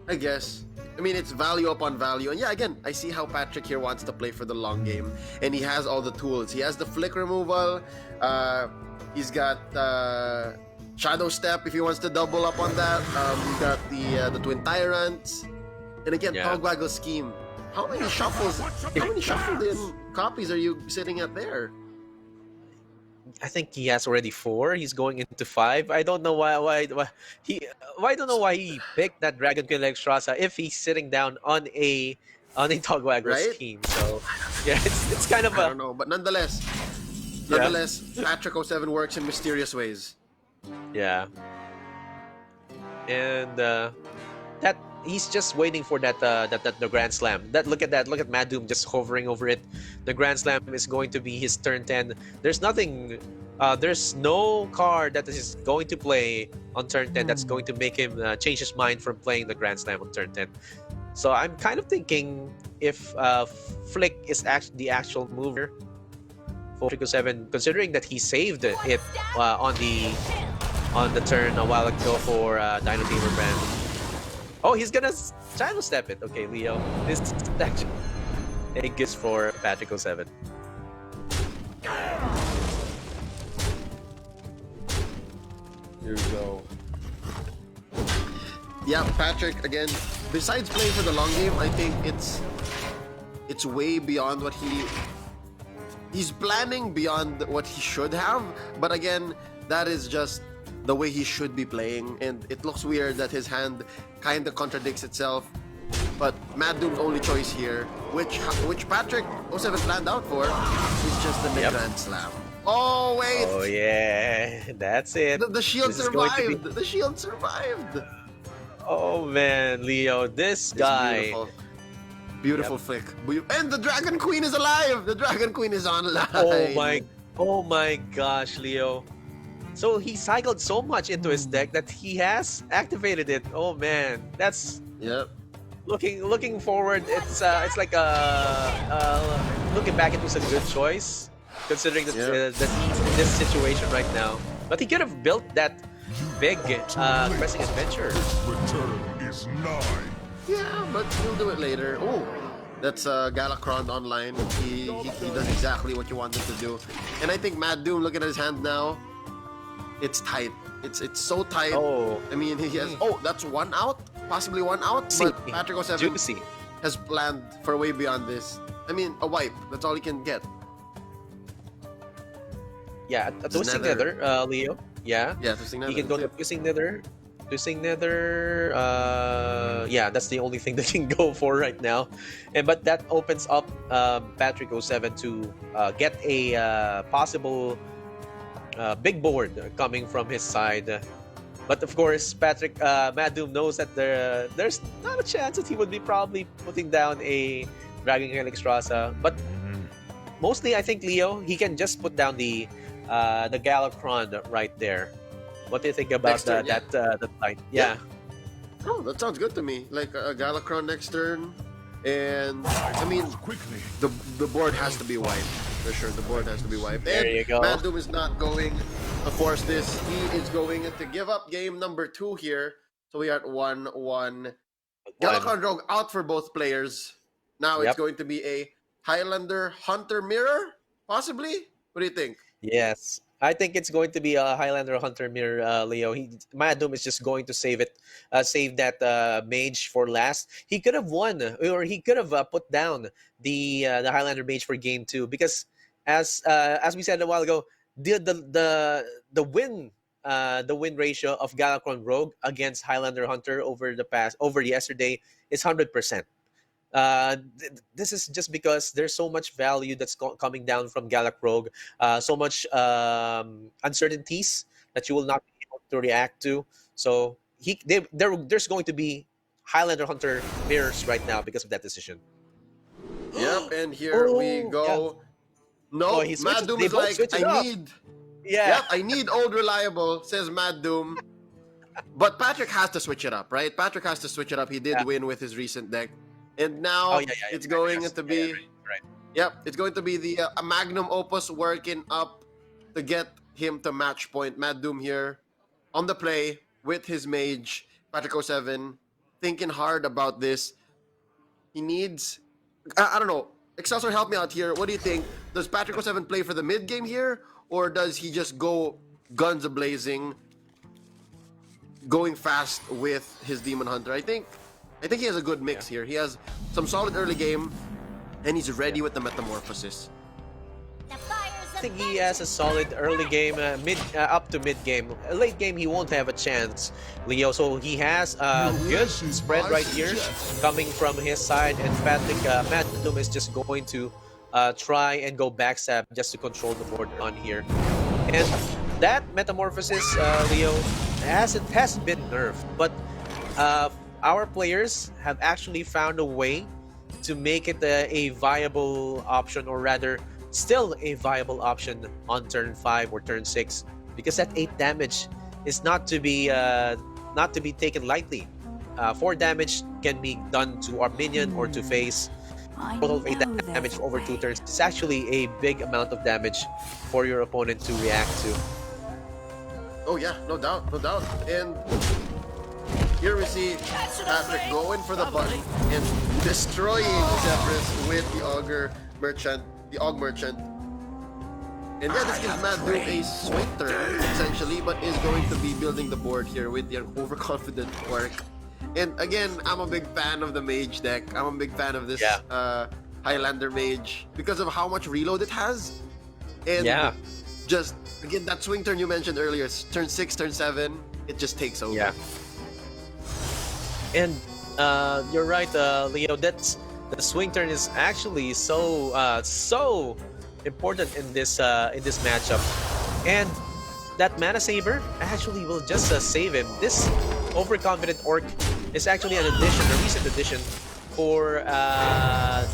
I guess. I mean, it's value upon value. And yeah, again, I see how Patrick here wants to play for the long game. And he has all the tools. He has the flick removal. He's got Shadow Step if he wants to double up on that. He's got the Twin Tyrants. And again, Togwaggle Scheme. How many shuffled in copies are you sitting at there? I think he has already 4. He's going into 5. I don't know why I don't know why he picked that Dragon Queen Electrasa if he's sitting down on a Togwaggle scheme. So yeah, it's kind of I don't know, but nonetheless, Patrick07 works in mysterious ways. Yeah. And that he's just waiting for that the Grand Slam. Look at MadDoom just hovering over it. The Grand Slam is going to be his turn 10. There's nothing there's no card that is going to play on turn 10 that's going to make him change his mind from playing the Grand Slam on turn 10. So I'm kind of thinking if Flick is the actual mover for Patrick07, considering that he saved it on the turn a while ago for Dino Gamer Brand. Oh, he's gonna Chino step it. Okay, Leo. This is actually a gift for Patrick07. Here we go. Yeah, Patrick, again, besides playing for the long game, I think it's way beyond what he's planning beyond what he should have. But again, that is just the way he should be playing, and it looks weird that his hand kind of contradicts itself. But MadDoom's only choice here, which Patrick07 planned out for, is just the mid-grand slam. Oh wait! Oh yeah, that's it. The shield This is going to survived. The shield survived. Oh man, Leo, this It's guy. Beautiful flick. And the Dragon Queen is alive! The Dragon Queen is online! Oh my gosh, Leo. So he cycled so much into his deck that he has activated it. Oh man, that's Yep. looking forward. It's like looking back, it was a good choice considering that he's in this situation right now. But he could have built that big pressing adventure. Return is nigh. Yeah, but he'll do it later. Oh, that's Galakron online. He does exactly what you want him to do. And I think MadDoom, look at his hand now. It's tight. It's so tight. Oh. I mean, he has. Oh, that's one out, possibly one out. But Patrick07 Juicy. has planned for way beyond this. I mean, a wipe. That's all he can get. Yeah, a Twisting Nether, Leo. Yeah. Yeah, Twisting Nether. He can go to Twisting Nether. Twisting Nether. Yeah, that's the only thing that can go for right now. But that opens up Patrick07 to get a possible big board coming from his side. But of course, MadDoom knows that there's not a chance that he would be probably putting down a Dragon Helix Rasa. But mostly, I think Leo, he can just put down the Galakron right there. What do you think about turn, that fight? Yeah. Oh, that sounds good to me. Like a Galakron next turn, and I mean, the board has to be wiped for sure. The board has to be wiped. There and you go. MadDoom is not going to force this. He is going to give up game number 2 here. So we are at 1-1. Galakron Rogue out for both players. Now it's going to be a Highlander Hunter Mirror, possibly. What do you think? Yes. I think it's going to be a Highlander Hunter Mirror, Leo. MadDoom is just going to save that mage for last. He could have won, or he could have put down the Highlander mage for game 2, because as we said a while ago, the win ratio of Galakron Rogue against Highlander Hunter over yesterday is 100%. This is just because there's so much value that's coming down from Galak Rogue, so much uncertainties that you will not be able to react to. So there's going to be Highlander Hunter mirrors right now because of that decision. Yep, and here we go. Yeah. No, He switches- MadDoom they is both like, switch it up. Yep, I need old reliable, says MadDoom. But Patrick has to switch it up, right? Patrick has to switch it up. He did win with his recent deck. And now it's going to be... Right. Yep, it's going to be the Magnum Opus working up to get him to match point. MadDoom here on the play with his mage, Patrick07, thinking hard about this. He needs... I don't know. Excelsior, help me out here. What do you think? Does Patrick07 play for the mid game here? Or does he just go guns a-blazing, going fast with his Demon Hunter? I think he has a good mix here. He has some solid early game, and he's ready with the Metamorphosis. I think he has a solid early game, up to mid game. Late game, he won't have a chance, Leo. So he has a good spread right here coming from his side, and MadDoom is just going to try and go backstab just to control the board on here. And that Metamorphosis, Leo, hasn't been nerfed, but our players have actually found a way to make it a viable option, or rather, still a viable option on turn 5 or turn 6, because that 8 damage is not to be taken lightly. 4 damage can be done to our minion or to face. Total of 8 damage for over 2 turns. It's actually a big amount of damage for your opponent to react to. Oh yeah, no doubt, no doubt. And here we see Patrick going for the button and destroying Zephyrus with the Augur Merchant, the Aug Merchant. And yeah, this gives MadDoom a swing turn, essentially, but is going to be building the board here with the overconfident Orc. And again, I'm a big fan of the Mage deck. I'm a big fan of this Highlander Mage because of how much reload it has. And just, again, that swing turn you mentioned earlier, turn 6, turn 7, it just takes over. Yeah. And you're right, Leo, that's the swing turn is actually so important in this matchup. And that Mana Saber actually will just save him. This overconfident Orc is actually an addition, a recent addition for our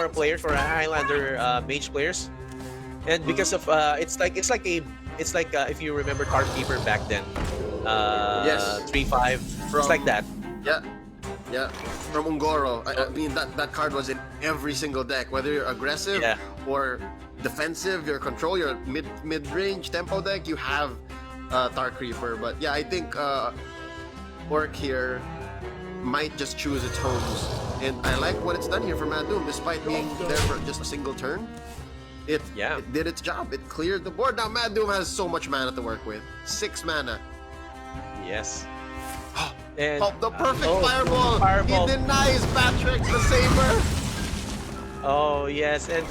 players, for our Highlander Mage players. And because of it's like if you remember Card Keeper back then. Yes. 3/5. It's like that. Yeah, from Ungoro. I mean, that card was in every single deck, whether you're aggressive or defensive, your control, your mid-range tempo deck, you have Tar Creeper. But yeah, I think Orc here might just choose its homes. And I like what it's done here for MadDoom, despite being there for just a single turn. It did its job. It cleared the board. Now MadDoom has so much mana to work with. 6 mana. Yes. And the perfect fireball! He denies Patrick the Saber! Oh yes, and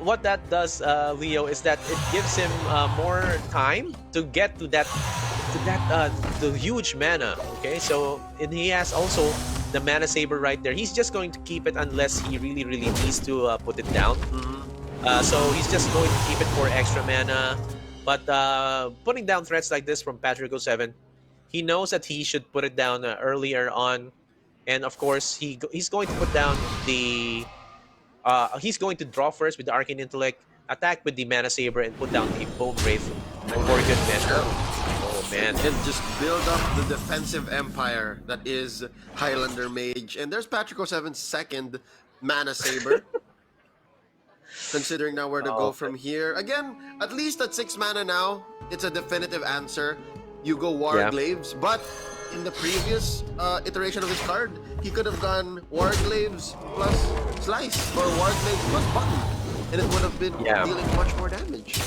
what that does, Leo, is that it gives him more time to get to that the huge mana. Okay, so and he has also the Mana Saber right there. He's just going to keep it unless he really needs to put it down. So he's just going to keep it for extra mana. But putting down threats like this from Patrick07, he knows that he should put it down earlier on, and of course he's going to put down the he's going to draw first with the Arcane Intellect, attack with the Mana Saber, and put down the Bone Wraith for good measure. Oh man! And just build up the defensive empire that is Highlander Mage. And there's Patrick07's second Mana Saber. Considering now where to go from here. Again, at least at 6 mana now, it's a definitive answer. You go Warglaves, but in the previous iteration of his card, he could have gone Warglaves plus Slice or Warglaves plus Button, and it would have been dealing much more damage.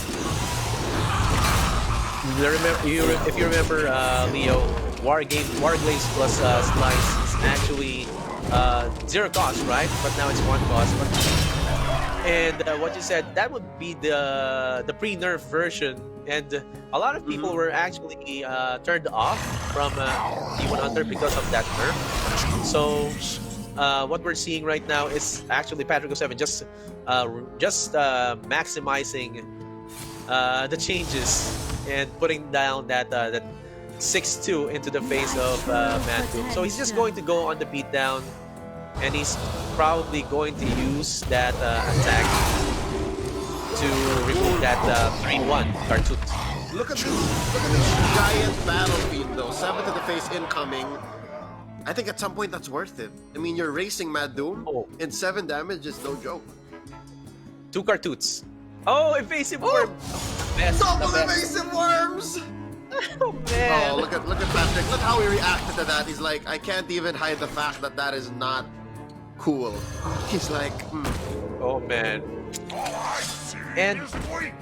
If you remember, Leo, Warglaves plus Slice is actually 0 cost, right? But now it's 1 cost. And what you said, that would be the pre-nerf version. And a lot of people were actually turned off from Demon Hunter because of that nerf. So what we're seeing right now is actually Patrick07 just maximizing the changes and putting down that 6-2 into the face of MadDoom. So he's just going to go on the beatdown, and he's probably going to use that attack to remove that 3-1 cartoon. Look at this giant battlefield though. 7 to the face incoming. I think at some point that's worth it. I mean, you're racing MadDoom, and 7 damage is no joke. 2 cartoots. Oh, evasive worm! Double evasive worms! Oh man! Oh, look at Patrick. Look how he reacted to that. He's like, I can't even hide the fact that that is not cool. He's like, Oh man. And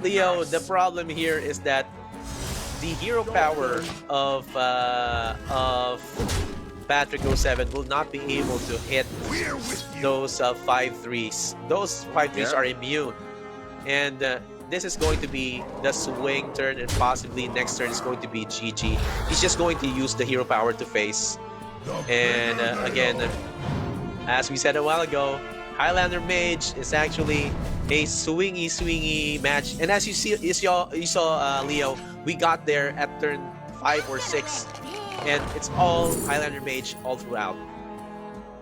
Leo, the problem here is that the hero power of Patrick07 will not be able to hit those 5-3s. Those 5-3s are immune, and this is going to be the swing turn, and possibly next turn is going to be GG. He's just going to use the hero power to face. And again, as we said a while ago, Highlander Mage is actually a swingy match. And as you saw, Leo, we got there at turn 5 or 6, and it's all Highlander Mage all throughout.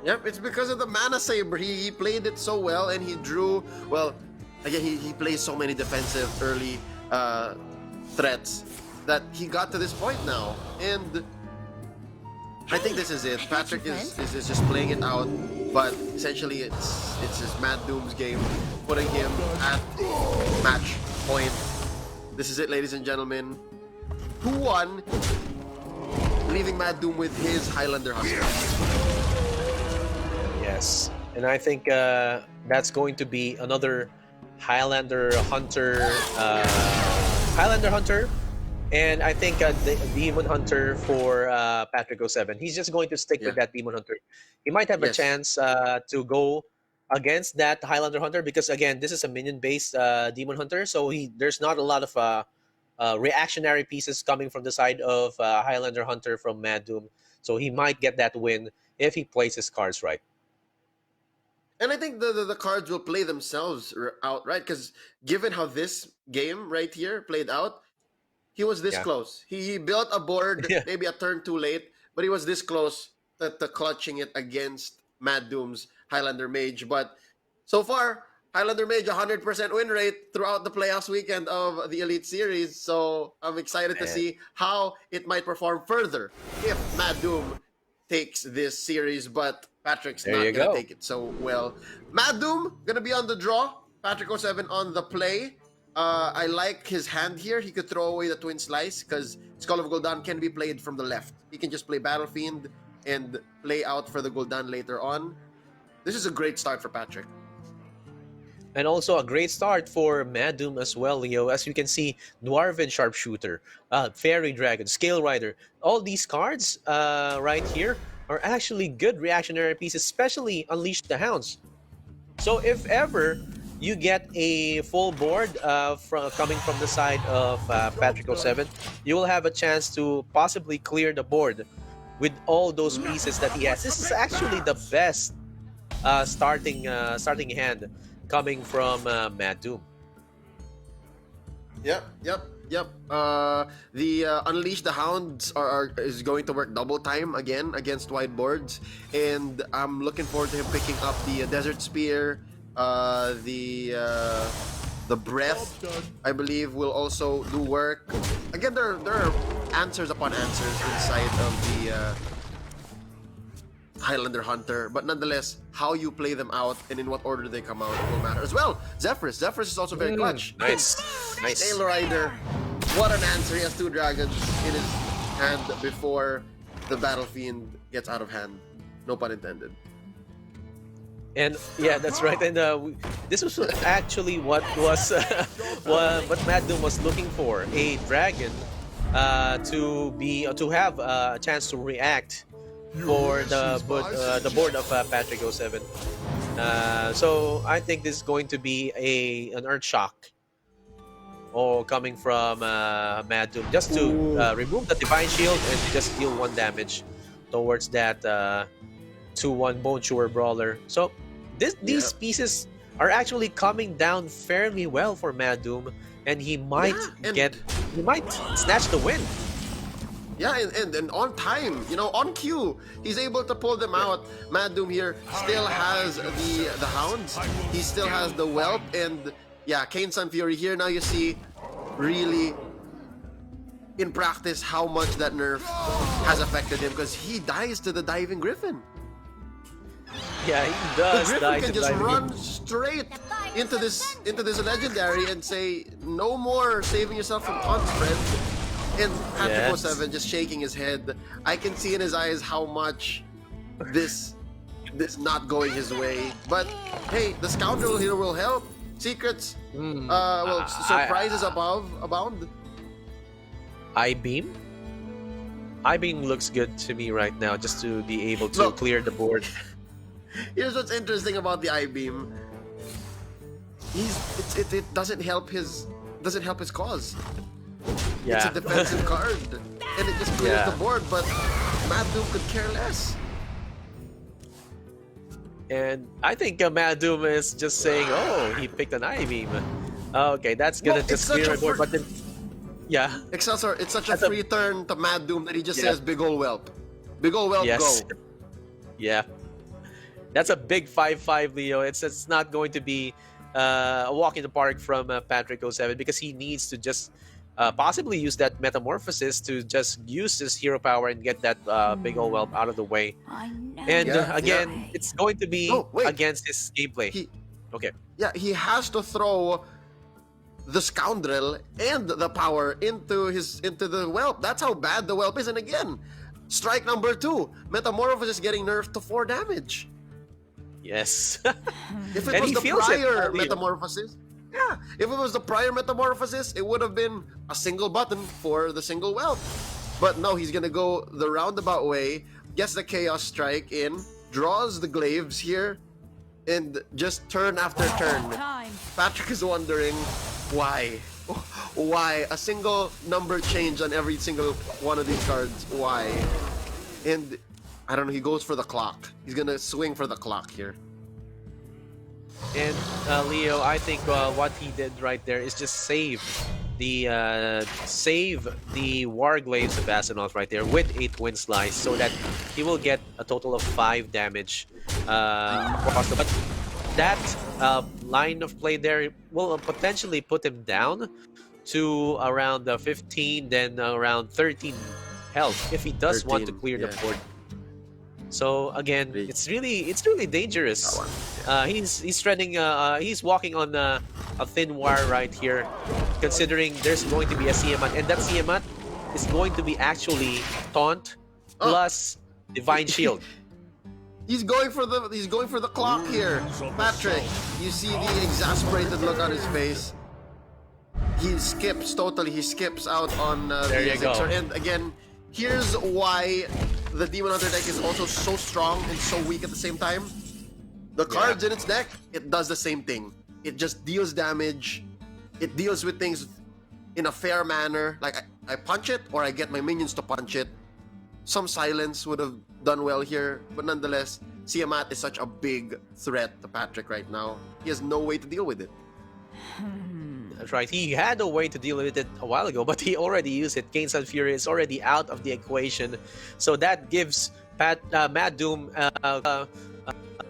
Yep, it's because of the Mana Saber. He played it so well, and he drew, well, again, he plays so many defensive early threats. that he got to this point now. And I think this is it. Patrick is just playing it out, but essentially it's just MadDoom's game, putting him at match point. This is it, ladies and gentlemen. Who won? Leaving MadDoom with his Highlander Hunter. Yes, and I think that's going to be another Highlander Hunter, and I think the Demon Hunter for Patrick07. He's just going to stick with that Demon Hunter. He might have a chance to go against that Highlander Hunter because again, this is a minion-based Demon Hunter, so there's not a lot of reactionary pieces coming from the side of Highlander Hunter from MadDoom. So he might get that win if he plays his cards right. And I think the cards will play themselves out, right? Because given how this game right here played out, he was this close. He built a board maybe a turn too late, but he was this close to clutching it against MadDoom's Highlander Mage. But so far, Highlander Mage 100% win rate throughout the playoffs weekend of the Elite Series. So I'm excited to see how it might perform further if MadDoom takes this series, but Patrick's not going to take it so well. MadDoom going to be on the draw. Patrick07 on the play. I like his hand here. He could throw away the Twin Slice because Skull of Gul'dan can be played from the left. He can just play Battle Fiend and play out for the Gul'dan later on. This is a great start for Patrick. And also a great start for MadDoom as well, Leo. As you can see, Dwarven Sharpshooter, Fairy Dragon, Scale Rider. All these cards right here are actually good reactionary pieces, especially Unleash the Hounds. So if ever you get a full board coming from the side of Patrick07, you will have a chance to possibly clear the board with all those pieces that he has. This is actually the best starting hand coming from MadDoom. Yep. The Unleash the Hounds is going to work double time again against wide boards, and I'm looking forward to him picking up the Desert Spear, the Breath, I believe, will also do work. Again, there are answers upon answers inside of the Highlander Hunter, but nonetheless, how you play them out and in what order they come out will matter as well. Zephyrus is also very clutch. Nice. Scale Rider, what an answer. He has 2 dragons in his hand before the Battle Fiend gets out of hand. No pun intended. And yeah, that's right. And this was actually what was what MadDoom was looking for: a dragon to have a chance to react for the board of Patrick07. So I think this is going to be an Earth Shock coming from MadDoom, just to remove the Divine Shield and just deal 1 damage towards that 2-1 Bone Chewer Brawler. So these pieces are actually coming down fairly well for MadDoom, and he might snatch the win. Yeah, and on time, on cue, he's able to pull them out. MadDoom here still has the Hounds, he still has the Whelp, and yeah, Kane Sun Fury here. Now you see really in practice how much that nerf has affected him, because he dies to the Diving Griffin. Yeah, he does. The Griffin can just run straight into this legendary and say, no more saving yourself from taunt spread. And Patrick07 just shaking his head. I can see in his eyes how much this not going his way. But hey, the Scoundrel here will help. Secrets, surprises abound. I-Beam looks good to me right now, just to be able to clear the board. Here's what's interesting about the I-Beam. It doesn't help his cause. Yeah. It's a defensive card, and it just clears the board, but MadDoom could care less. And I think MadDoom is just saying, oh, he picked an I-Beam. Okay, that's gonna just clear the board, but then... Yeah. Excelsior, it's such a free turn to MadDoom that he just says, big ol' whelp. Big ol' whelp, go. Yeah. That's a big 5-5, Leo. It's not going to be a walk in the park from Patrick07, because he needs to just possibly use that metamorphosis to just use his hero power and get that big ol' whelp out of the way. I know And Yeah, yeah. again, it's going to be No, wait. against his gameplay. He Okay. yeah, he has to throw the scoundrel and the power into the whelp. That's how bad the whelp is. And again, strike number 2, metamorphosis getting nerfed to 4 damage. Yes. If it And was he the feels it, prior Leo. metamorphosis, yeah. If it was the prior metamorphosis, it would have been a single button for the single whelp. But no, he's gonna go the roundabout way, gets the chaos strike in, draws the glaives here, and just turn after turn. time. Patrick is wondering why. Why? A single number change on every single one of these cards. Why? And I don't know, he goes for the clock. He's gonna swing for the clock here. And Leo, I think what he did right there is just save the Warglaives of Basinoth right there with 8 Wind Slice, so that he will get a total of 5 damage across the. But that line of play there will potentially put him down to around 15, then around 13 health if he does want to 13, clear the yeah. board. So again, Really? it's really dangerous. That one, He's treading. He's walking on a thin wire right here, considering there's going to be a Siamat, and that Siamat is going to be actually taunt plus divine shield. He's going for the clock here. Patrick, you see the exasperated look on his face. He skips totally. He skips out on There the you go. Zixer. And again, here's why the Demon Hunter deck is also so strong and so weak at the same time. The cards in its deck, it does the same thing. It just deals damage. It deals with things in a fair manner. Like I punch it or I get my minions to punch it. Some silence would have done well here, but nonetheless, Siamat is such a big threat to Patrick right now. He has no way to deal with it. That's right. He had a way to deal with it a while ago, but he already used it. Kane's Fury is already out of the equation, so that gives MadDoom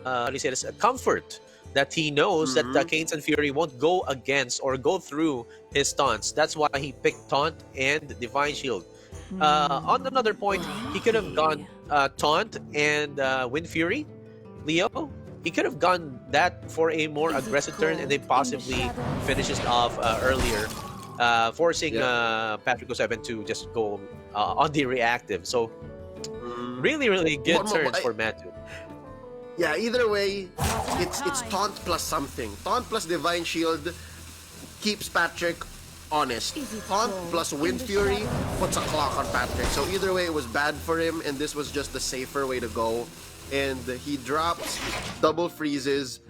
how do you say this? A comfort that he knows that Kane's Fury won't go against or go through his taunts. That's why he picked Taunt and Divine Shield. On another point, he could have gone Taunt and Wind Fury, Leo. He could have gone that for a more aggressive turn and then possibly finishes off earlier, forcing Patrick07 to just go on the reactive. So really good turns for MadDoom. Yeah, either way, it's Taunt plus something. Taunt plus Divine Shield keeps Patrick honest. Taunt plus Wind Fury puts a clock on Patrick. So either way, it was bad for him, and this was just the safer way to go. And he drops double freezes.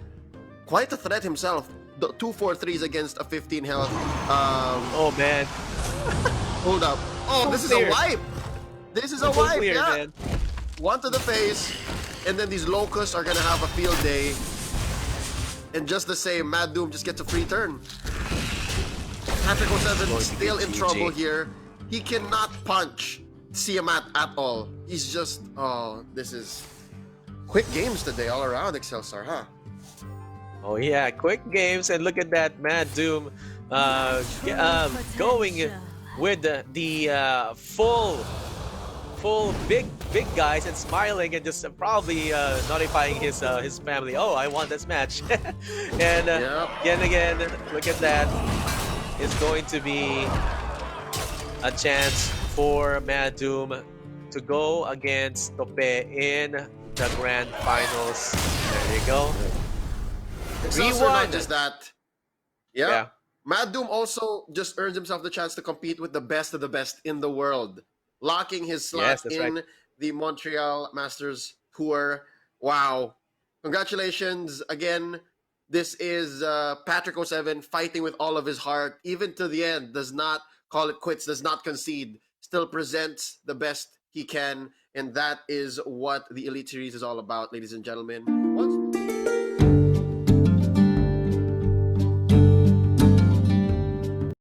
Quite a threat himself. 2 4-3s against a 15 health. Oh man. Hold up. Oh, this is a wipe. This is a Full wipe, clear, yeah. man. One to the face, and then these locusts are gonna have a field day. And just the same, MadDoom just gets a free turn. Patrick07 still in trouble here. He cannot punch Siamat at all. He's just, this is quick games today all around, Excelsar, huh? Oh yeah, quick games, and look at that MadDoom going with the full big guys and smiling and just probably notifying his family. Oh, I won this match. And again, look at that. It's going to be a chance for MadDoom to go against Tope in the grand finals. There you go. Excelsar, not just that. Yeah. MadDoom also just earns himself the chance to compete with the best of the best in the world, locking his slot in the Montreal Masters Tour. Wow. Congratulations again. This is Patrick07 fighting with all of his heart, even to the end, does not call it quits, does not concede, still presents the best he can, and that is what the Elite Series is all about, ladies and gentlemen.